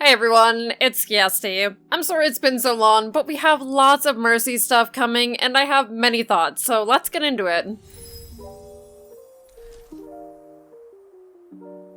Hey everyone, it's Skiesti. I'm sorry it's been so long, but we have lots of Mercy stuff coming, and I have many thoughts, so let's get into it.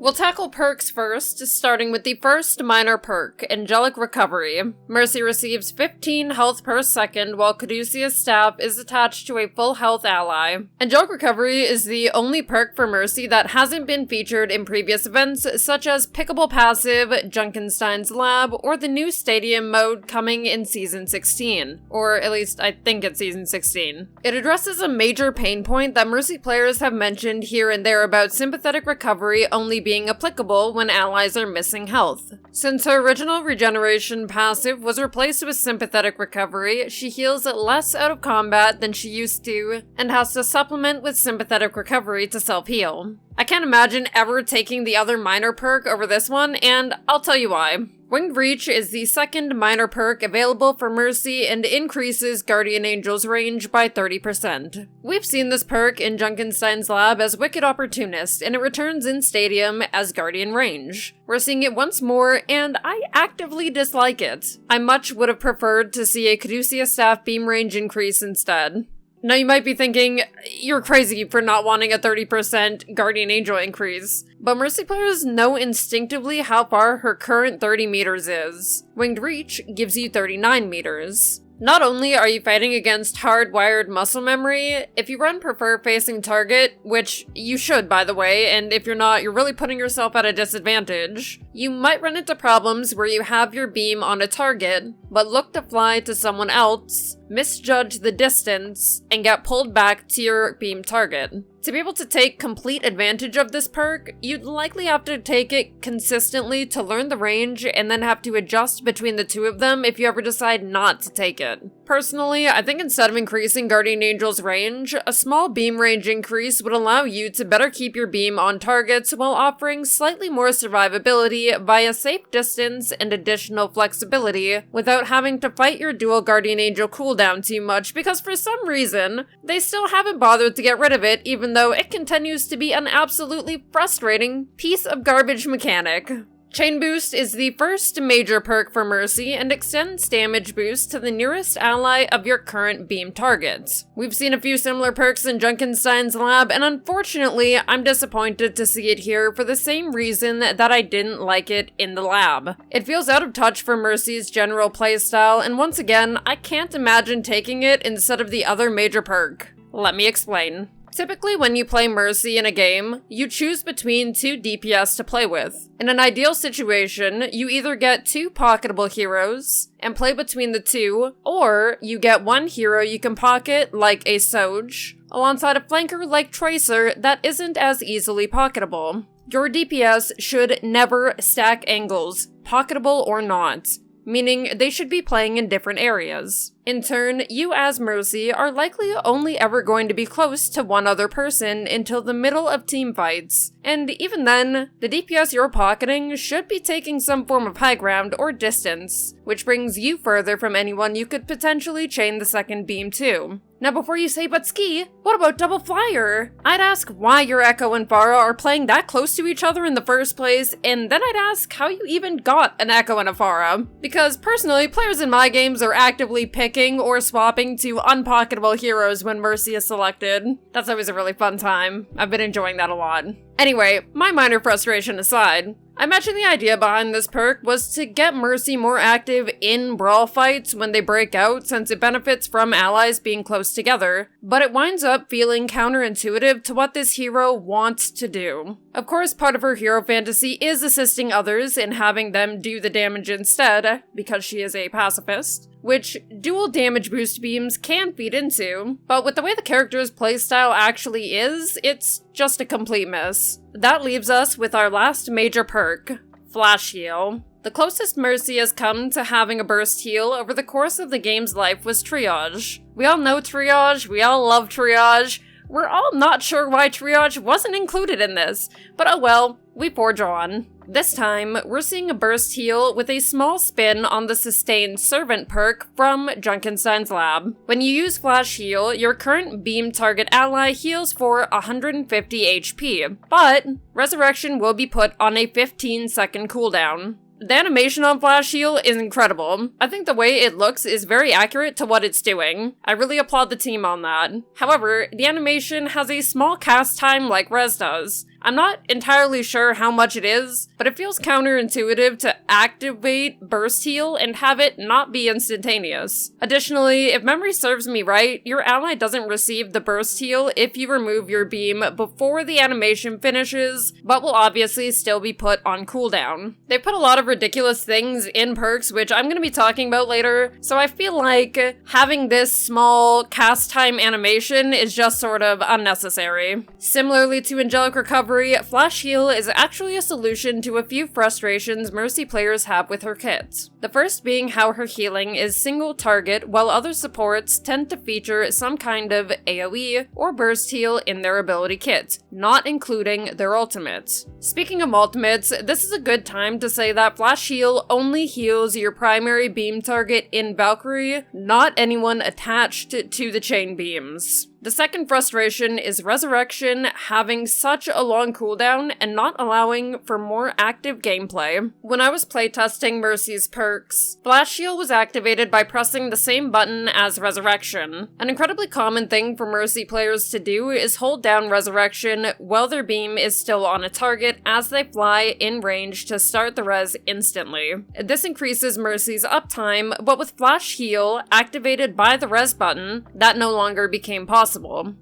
We'll tackle perks first, starting with the first minor perk, Angelic Recovery. Mercy receives 15 health per second, while Caduceus' staff is attached to a full health ally. Angelic Recovery is the only perk for Mercy that hasn't been featured in previous events, such as Pickable Passive, Junkenstein's Lab, or the new Stadium mode coming in Season 16. Or at least, I think it's Season 16. It addresses a major pain point that Mercy players have mentioned here and there about sympathetic recovery only being applicable when allies are missing health. Since her original regeneration passive was replaced with sympathetic recovery, she heals less out of combat than she used to, and has to supplement with sympathetic recovery to self-heal. I can't imagine ever taking the other minor perk over this one, and I'll tell you why. Winged Reach is the second minor perk available for Mercy and increases Guardian Angel's range by 30%. We've seen this perk in Junkenstein's Lab as Wicked Opportunist, and it returns in Stadium as Guardian Range. We're seeing it once more, and I actively dislike it. I much would have preferred to see a Caduceus staff beam range increase instead. Now you might be thinking, you're crazy for not wanting a 30% Guardian Angel increase. But Mercy players know instinctively how far her current 30 meters is. Winged Reach gives you 39 meters. Not only are you fighting against hardwired muscle memory, if you run prefer facing target, which you should by the way, and if you're not, you're really putting yourself at a disadvantage, you might run into problems where you have your beam on a target, but look to fly to someone else, misjudge the distance, and get pulled back to your beam target. To be able to take complete advantage of this perk, you'd likely have to take it consistently to learn the range and then have to adjust between the two of them if you ever decide not to take it. Personally, I think instead of increasing Guardian Angel's range, a small beam range increase would allow you to better keep your beam on targets while offering slightly more survivability via safe distance and additional flexibility without having to fight your dual Guardian Angel cooldown too much because for some reason, they still haven't bothered to get rid of it even though it continues to be an absolutely frustrating piece of garbage mechanic. Chain Boost is the first major perk for Mercy and extends damage boost to the nearest ally of your current beam targets. We've seen a few similar perks in Junkenstein's Lab, and unfortunately, I'm disappointed to see it here for the same reason that I didn't like it in the lab. It feels out of touch for Mercy's general playstyle, and once again, I can't imagine taking it instead of the other major perk. Let me explain. Typically, when you play Mercy in a game, you choose between two DPS to play with. In an ideal situation, you either get two pocketable heroes and play between the two, or you get one hero you can pocket, like a Soj, alongside a flanker like Tracer that isn't as easily pocketable. Your DPS should never stack angles, pocketable or not, meaning they should be playing in different areas. In turn, you as Mercy are likely only ever going to be close to one other person until the middle of team fights, and even then, the DPS you're pocketing should be taking some form of high ground or distance, which brings you further from anyone you could potentially chain the second beam to. Now before you say, but Ski, what about Double Flyer? I'd ask why your Echo and Pharah are playing that close to each other in the first place, and then I'd ask how you even got an Echo and a Pharah. Because personally, players in my games are actively picking or swapping to unpocketable heroes when Mercy is selected. That's always a really fun time. I've been enjoying that a lot. Anyway, my minor frustration aside, I imagine the idea behind this perk was to get Mercy more active in brawl fights when they break out since it benefits from allies being close together, but it winds up feeling counterintuitive to what this hero wants to do. Of course, part of her hero fantasy is assisting others and having them do the damage instead, because she is a pacifist, which dual damage boost beams can feed into, but with the way the character's playstyle actually is, it's just a complete miss. That leaves us with our last major perk, Flash Heal. The closest Mercy has come to having a burst heal over the course of the game's life was Triage. We all know Triage, we all love Triage. We're all not sure why Triage wasn't included in this, but oh well, we forge on. This time, we're seeing a burst heal with a small spin on the Sustained Servant perk from Junkenstein's Lab. When you use Flash Heal, your current beam target ally heals for 150 HP, but Resurrection will be put on a 15-second cooldown. The animation on Flash Heal is incredible. I think the way it looks is very accurate to what it's doing. I really applaud the team on that. However, the animation has a small cast time like Rez does. I'm not entirely sure how much it is, but it feels counterintuitive to activate Burst Heal and have it not be instantaneous. Additionally, if memory serves me right, your ally doesn't receive the Burst Heal if you remove your beam before the animation finishes, but will obviously still be put on cooldown. They put a lot of ridiculous things in perks, which I'm going to be talking about later, so I feel like having this small cast time animation is just sort of unnecessary. Similarly to Angelic Recovery, Flash Heal is actually a solution to a few frustrations Mercy players have with her kit. The first being how her healing is single target, while other supports tend to feature some kind of AoE or burst heal in their ability kit, not including their ultimates. Speaking of ultimates, this is a good time to say that Flash Heal only heals your primary beam target in Valkyrie, not anyone attached to the chain beams. The second frustration is Resurrection having such a long cooldown and not allowing for more active gameplay. When I was playtesting Mercy's perks, Flash Heal was activated by pressing the same button as Resurrection. An incredibly common thing for Mercy players to do is hold down Resurrection while their beam is still on a target as they fly in range to start the res instantly. This increases Mercy's uptime, but with Flash Heal activated by the res button, that no longer became possible.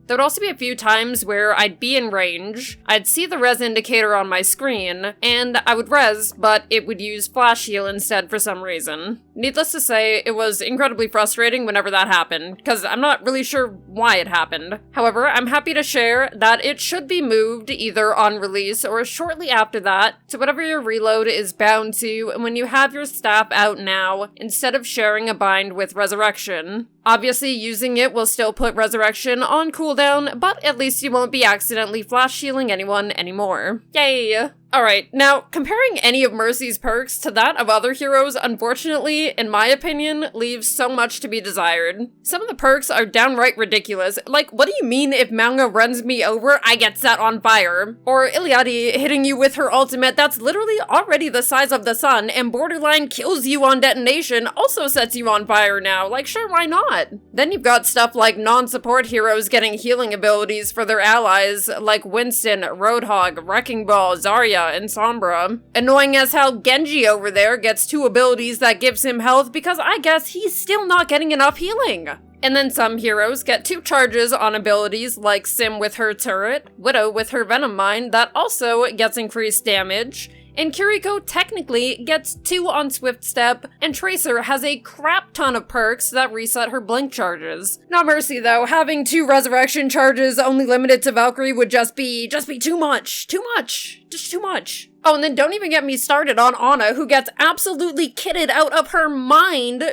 There'd also be a few times where I'd be in range, I'd see the res indicator on my screen, and I would res, but it would use Flash Heal instead for some reason. Needless to say, it was incredibly frustrating whenever that happened, because I'm not really sure why it happened. However, I'm happy to share that it should be moved either on release or shortly after that to whatever your reload is bound to when you have your staff out now, instead of sharing a bind with Resurrection. Obviously, using it will still put Resurrection on cooldown, but at least you won't be accidentally flash healing anyone anymore. Yay! Alright, now, comparing any of Mercy's perks to that of other heroes, unfortunately, in my opinion, leaves so much to be desired. Some of the perks are downright ridiculous. Like, what do you mean if Manga runs me over, I get set on fire? Or Iliadi hitting you with her ultimate that's literally already the size of the sun and borderline kills you on detonation also sets you on fire now. Like, sure, why not? Then you've got stuff like non-support heroes getting healing abilities for their allies, like Winston, Roadhog, Wrecking Ball, Zarya, and Sombra. Annoying as how Genji over there gets 2 abilities that gives him health because I guess he's still not getting enough healing. And then some heroes get 2 charges on abilities like Sim with her turret, Widow with her Venom Mine that also gets increased damage, and Kiriko technically gets 2 on Swift Step, and Tracer has a crap ton of perks that reset her blink charges. Not Mercy though, having 2 resurrection charges only limited to Valkyrie would just be too much. Just too much. Oh, and then don't even get me started on Ana, who gets absolutely kitted out of her mind,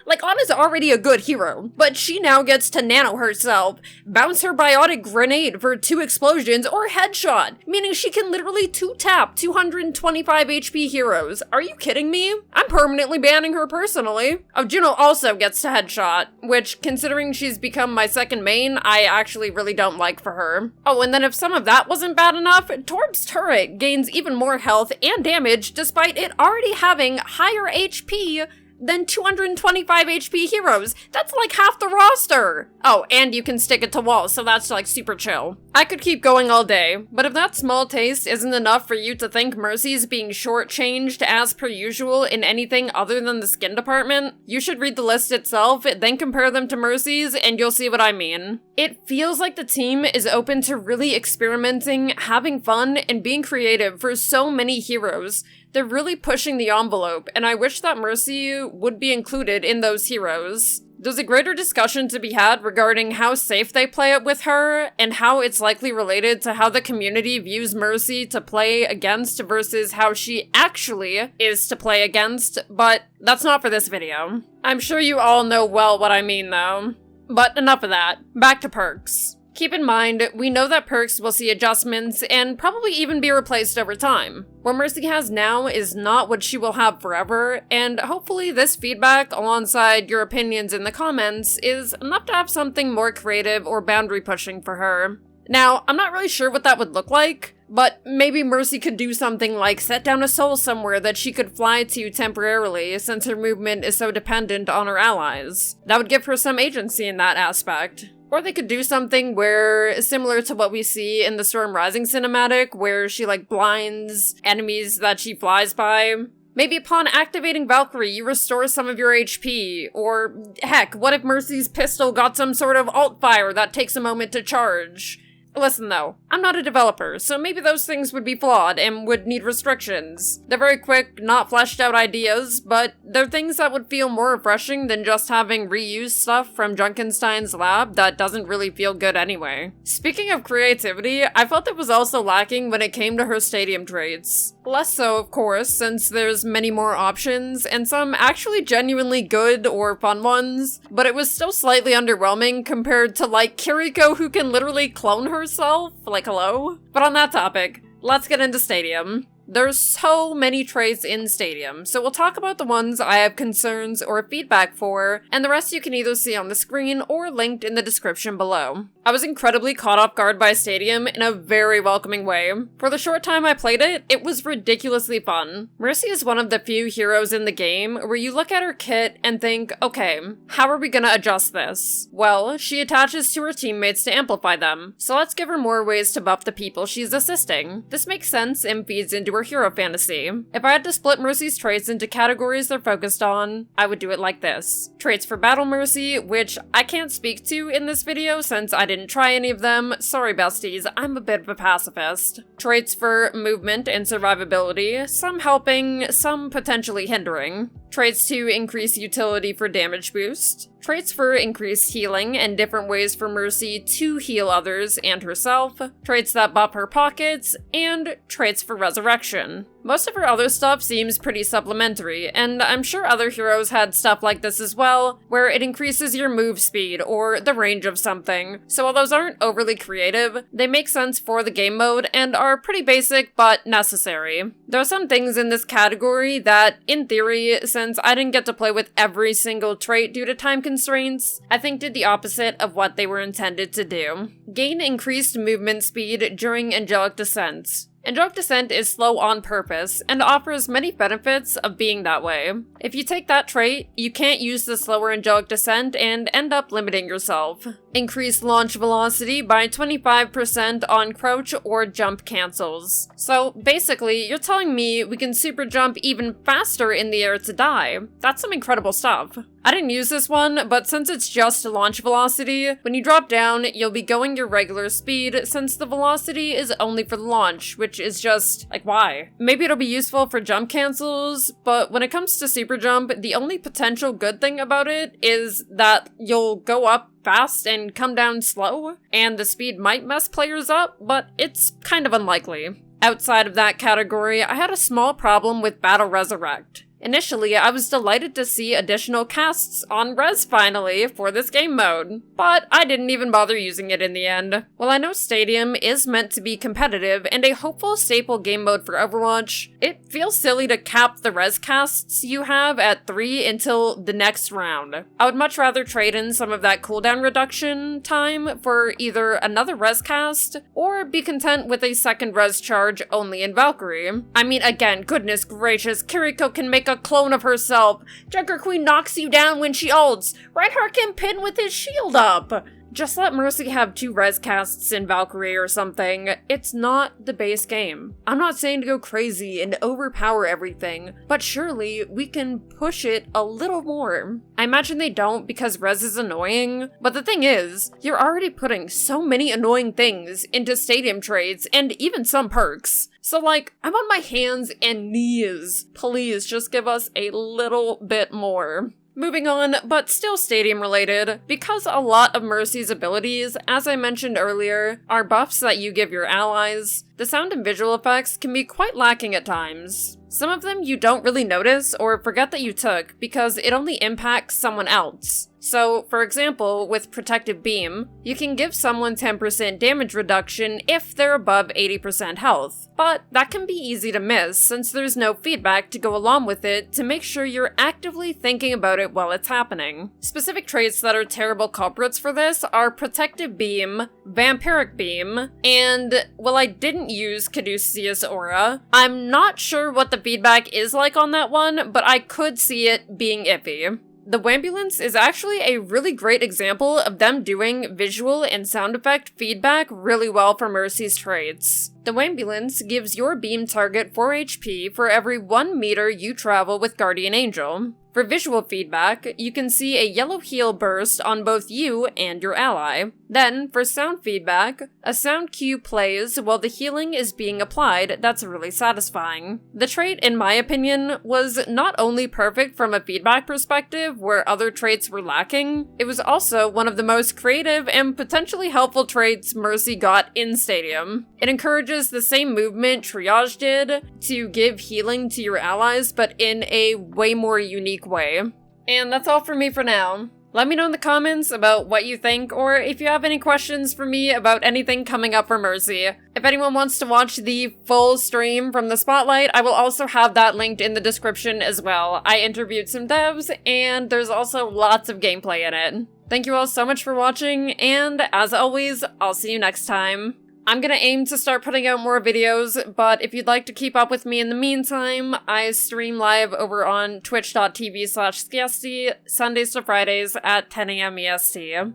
Like, Ana's already a good hero, but she now gets to nano herself, bounce her biotic grenade for 2 explosions, or headshot, meaning she can literally 2-tap 225 HP heroes. Are you kidding me? I'm permanently banning her personally. Oh, Juno also gets to headshot, which, considering she's become my second main, I actually really don't like for her. Oh, and then if some of that wasn't bad enough, Torb's turret gains even more health and damage despite it already having higher HP than 225 HP heroes. That's like half the roster. Oh, and you can stick it to walls, so that's like super chill. I could keep going all day, but if that small taste isn't enough for you to think Mercy's being shortchanged as per usual in anything other than the skin department, you should read the list itself, then compare them to Mercy's, and you'll see what I mean. It feels like the team is open to really experimenting, having fun, and being creative for so many heroes. They're really pushing the envelope, and I wish that Mercy would be included in those heroes. There's a greater discussion to be had regarding how safe they play it with her, and how it's likely related to how the community views Mercy to play against versus how she actually is to play against, but that's not for this video. I'm sure you all know well what I mean though. But enough of that. Back to perks. Keep in mind, we know that perks will see adjustments and probably even be replaced over time. What Mercy has now is not what she will have forever, and hopefully this feedback alongside your opinions in the comments is enough to have something more creative or boundary pushing for her. Now, I'm not really sure what that would look like. But maybe Mercy could do something like set down a soul somewhere that she could fly to temporarily, since her movement is so dependent on her allies. That would give her some agency in that aspect. Or they could do something where, similar to what we see in the Storm Rising cinematic, where she blinds enemies that she flies by. Maybe upon activating Valkyrie, you restore some of your HP, or heck, what if Mercy's pistol got some sort of alt fire that takes a moment to charge? Listen though, I'm not a developer, so maybe those things would be flawed and would need restrictions. They're very quick, not fleshed out ideas, but they're things that would feel more refreshing than just having reused stuff from Junkenstein's lab that doesn't really feel good anyway. Speaking of creativity, I felt it was also lacking when it came to her stadium traits. Less so, of course, since there's many more options, and some actually genuinely good or fun ones, but it was still slightly underwhelming compared to Kiriko, who can literally clone herself? Hello? But on that topic, let's get into Stadium. There's so many traits in Stadium, so we'll talk about the ones I have concerns or feedback for, and the rest you can either see on the screen or linked in the description below. I was incredibly caught off guard by Stadium in a very welcoming way. For the short time I played it, it was ridiculously fun. Mercy is one of the few heroes in the game where you look at her kit and think, okay, how are we gonna adjust this? Well, she attaches to her teammates to amplify them, so let's give her more ways to buff the people she's assisting. This makes sense and feeds into her hero fantasy. If I had to split Mercy's traits into categories they're focused on, I would do it like this. Traits for Battle Mercy, which I can't speak to in this video since I didn't try any of them. Sorry besties, I'm a bit of a pacifist. Traits for movement and survivability, some helping, some potentially hindering. Traits to increase utility for damage boost. Traits for increased healing and different ways for Mercy to heal others and herself. Traits that buff her pockets, and traits for resurrection. Most of her other stuff seems pretty supplementary, and I'm sure other heroes had stuff like this as well, where it increases your move speed or the range of something. So while those aren't overly creative, they make sense for the game mode and are pretty basic but necessary. There are some things in this category that, in theory, since I didn't get to play with every single trait due to time constraints, I think did the opposite of what they were intended to do. Gain increased movement speed during Angelic descents. Angelic Descent is slow on purpose, and offers many benefits of being that way. If you take that trait, you can't use the slower Angelic Descent and end up limiting yourself. Increase launch velocity by 25% on crouch or jump cancels. So basically, you're telling me we can super jump even faster in the air to die. That's some incredible stuff. I didn't use this one, but since it's just launch velocity, when you drop down, you'll be going your regular speed since the velocity is only for the launch, which is just, why? Maybe it'll be useful for jump cancels, but when it comes to super jump, the only potential good thing about it is that you'll go up fast and come down slow, and the speed might mess players up, but it's kind of unlikely. Outside of that category, I had a small problem with Battle Resurrect. Initially, I was delighted to see additional casts on Res finally for this game mode, but I didn't even bother using it in the end. While I know Stadium is meant to be competitive and a hopeful staple game mode for Overwatch, it feels silly to cap the Res casts you have at 3 until the next round. I would much rather trade in some of that cooldown reduction time for either another Res cast, or be content with a second Res charge only in Valkyrie. I mean, again, goodness gracious, Kiriko can make a clone of herself. Junker Queen knocks you down when she ults. Reinhardt can pin with his shield up. Just let Mercy have 2 res casts in Valkyrie or something. It's not the base game. I'm not saying to go crazy and overpower everything, but surely we can push it a little more. I imagine they don't because res is annoying, but the thing is, you're already putting so many annoying things into stadium traits and even some perks. So I'm on my hands and knees. Please just give us a little bit more. Moving on, but still stadium related, because a lot of Mercy's abilities, as I mentioned earlier, are buffs that you give your allies, the sound and visual effects can be quite lacking at times. Some of them you don't really notice or forget that you took because it only impacts someone else. So, for example, with Protective Beam, you can give someone 10% damage reduction if they're above 80% health. But that can be easy to miss since there's no feedback to go along with it to make sure you're actively thinking about it while it's happening. Specific traits that are terrible culprits for this are Protective Beam, Vampiric Beam, and, well, I didn't use Caduceus Aura. I'm not sure what the feedback is like on that one, but I could see it being iffy. The Wambulance is actually a really great example of them doing visual and sound effect feedback really well for Mercy's traits. The Wambulance gives your beam target 4 HP for every 1 meter you travel with Guardian Angel. For visual feedback, you can see a yellow heal burst on both you and your ally. Then, for sound feedback, a sound cue plays while the healing is being applied that's really satisfying. The trait, in my opinion, was not only perfect from a feedback perspective where other traits were lacking, it was also one of the most creative and potentially helpful traits Mercy got in Stadium. It encourages the same movement Triage did to give healing to your allies, but in a way more unique way. And that's all for me for now. Let me know in the comments about what you think, or if you have any questions for me about anything coming up for Mercy. If anyone wants to watch the full stream from the Spotlight, I will also have that linked in the description as well. I interviewed some devs, and there's also lots of gameplay in it. Thank you all so much for watching, and as always, I'll see you next time. I'm gonna aim to start putting out more videos, but if you'd like to keep up with me in the meantime, I stream live over on twitch.tv/Skiesti, Sundays to Fridays at 10 AM EST.